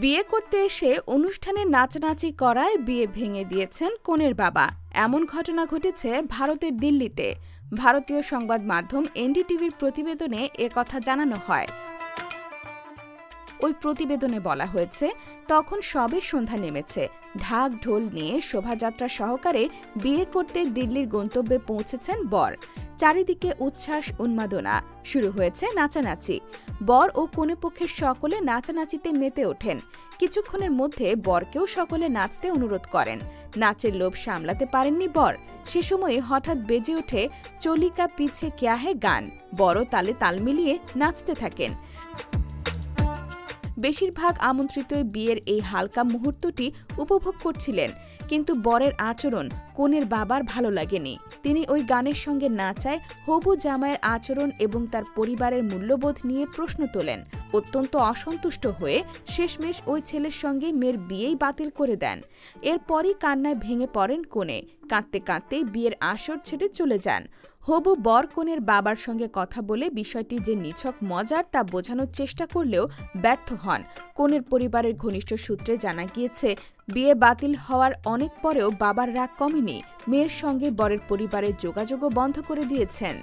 বিয়ে করতে এসে অনুষ্ঠানে নাচানাচি করায় বিয়ে ভেঙে দিয়েছেন কনের বাবা। এমন ঘটনা ঘটেছে ভারতের দিল্লিতে। ভারতীয় সংবাদ মাধ্যম এনডিটিভির প্রতিবেদনে একথা জানানো হয়। ওই প্রতিবেদনে বলা হয়েছে, তখন সবে সন্ধ্যা নেমেছে। ঢাক ঢোল নিয়ে শোভাযাত্রা সহকারে বিয়ে করতে দিল্লির গন্তব্যে পৌঁছেছেন বর। চারিদিকে উচ্ছ্বাস উন্মাদনা, শুরু হয়েছে নাচানাচি। বর ও কনেপক্ষের সকলে নাচানাচিতে মেতে ওঠেন। কিছুক্ষণের মধ্যে বরকেও সকলে নাচতে অনুরোধ করেন। নাচের লোভ সামলাতে পারেননি বর। সে সময়ে হঠাৎ বেজে ওঠে চলিকা পিছে ক্যা হে গান। বড় তালে তাল মিলিয়ে নাচতে থাকেন। বেশিরভাগ আমন্ত্রিত বিয়ের এই হালকা মুহূর্তটি উপভোগ করছিলেন, কিন্তু বরের আচরণ কনের বাবার ভালো লাগেনি। তিনি ওই গানের সঙ্গে নাচায় হবু জামাইয়ের আচরণ এবং তার পরিবারের মূল্যবোধ নিয়ে প্রশ্ন তোলেন। অত্যন্ত অসন্তুষ্ট হয়ে শেষমেশ ওই ছেলের সঙ্গে মেয়ের বিয়েই বাতিল করে দেন। এরপরই কান্নায় ভেঙে পড়েন কনে। কাঁদতে কাঁদতেই বিয়ের আসর ছেড়ে চলে যান। হবু বর কনের বাবার সঙ্গে কথা বলে বিষয়টি যে নিছক মজার তা বোঝানোর চেষ্টা করলেও ব্যর্থ হন। কনের পরিবারের ঘনিষ্ঠ সূত্রে জানা গিয়েছে, বিয়ে বাতিল হওয়ার অনেক পরেও বাবার রাগ কমেনি। মেয়ের সঙ্গে বরের পরিবারের যোগাযোগও বন্ধ করে দিয়েছেন।